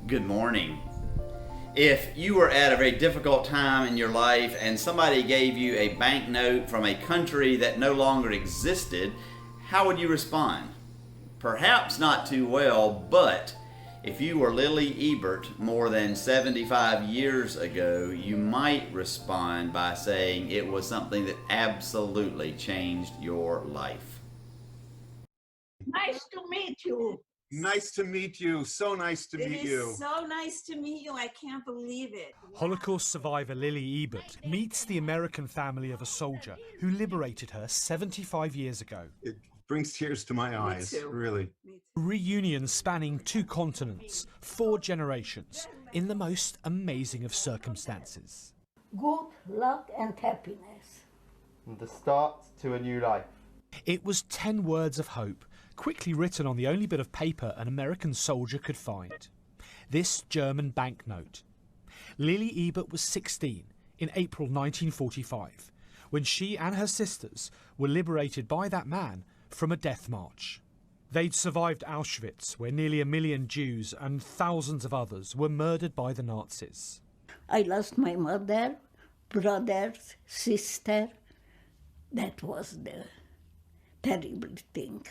Good morning. If you were at a very difficult time in your life and somebody gave you a banknote from a country that no longer existed, how would you respond? Perhaps not too well, but if you were Lily Ebert more than 75 years ago, you might respond by saying it was something that absolutely changed your life. Nice to meet you. Nice to meet you. So nice to meet you. It is so nice to meet you. I can't believe it. Holocaust survivor Lily Ebert meets the American family of a soldier who liberated her 75 years ago. It brings tears to my eyes, too. really. A reunion spanning 2 continents, 4 generations, in the most amazing of circumstances. Good luck and happiness. And the start to a new life. It was 10 words of hope, quickly written on the only bit of paper an American soldier could find. This German banknote. Lily Ebert was 16 in April 1945, when she and her sisters were liberated by that man from a death march. They'd survived Auschwitz, where nearly 1 million Jews and thousands of others were murdered by the Nazis. I lost my mother, brothers, sister. That was the terrible thing.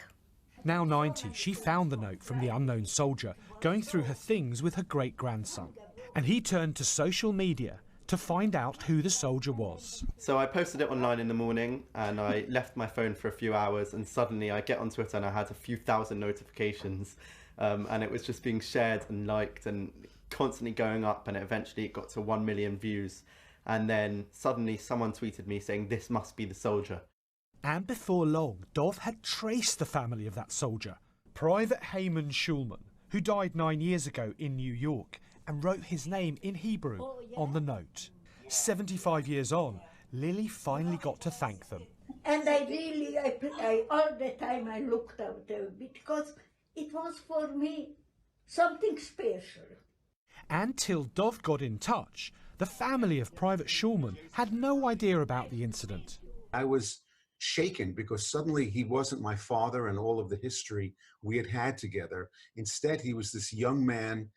Now 90, she found the note from the unknown soldier going through her things with her great-grandson. And he turned to social media to find out who the soldier was. So I posted it online in the morning and I left my phone for a few hours, and suddenly I get on Twitter and I had a few thousand notifications, and it was just being shared and liked and constantly going up, and eventually it got to 1 million views. And then suddenly someone tweeted me saying, "This must be the soldier." And before long, Dov had traced the family of that soldier, Private Haman Schulman, who died 9 years ago in New York, and wrote his name in Hebrew on the note. 75 years on, Lily finally got to thank them. And I all the time I looked out there because it was for me something special. And till Dov got in touch, the family of Private Schulman had no idea about the incident. I was shaken because suddenly he wasn't my father and all of the history we had had together. Instead, he was this young man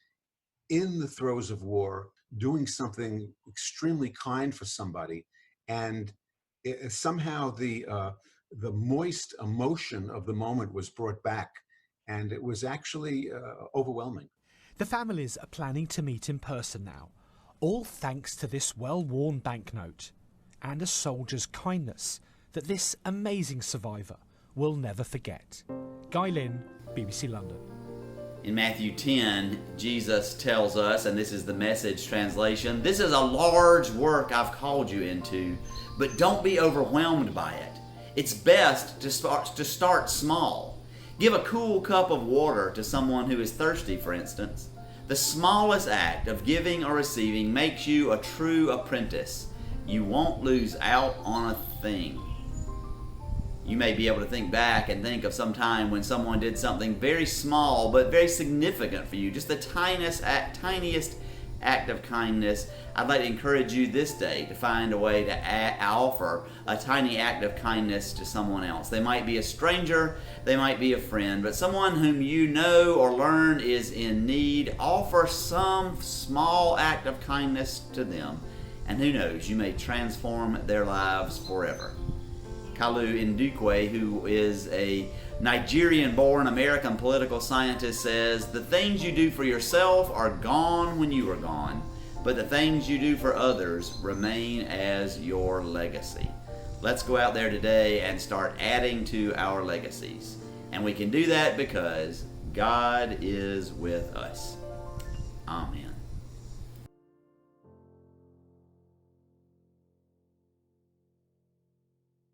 in the throes of war, doing something extremely kind for somebody. And somehow the moist emotion of the moment was brought back, and it was actually overwhelming. The families are planning to meet in person now, all thanks to this well-worn banknote and a soldier's kindness that this amazing survivor will never forget. Guy Lynn, BBC London. In Matthew 10, Jesus tells us, and this is the Message translation, "This is a large work I've called you into, but don't be overwhelmed by it. It's best to start small. Give a cool cup of water to someone who is thirsty, for instance. The smallest act of giving or receiving makes you a true apprentice. You won't lose out on a thing." You may be able to think back and think of some time when someone did something very small but very significant for you, just the tiniest act of kindness. I'd like to encourage you this day to find a way to offer a tiny act of kindness to someone else. They might be a stranger, they might be a friend, but someone whom you know or learn is in need. Offer some small act of kindness to them, and who knows, you may transform their lives forever. Kalu Ndukwe, who is a Nigerian-born American political scientist, says, "The things you do for yourself are gone when you are gone, but the things you do for others remain as your legacy." Let's go out there today and start adding to our legacies. And we can do that because God is with us. Amen.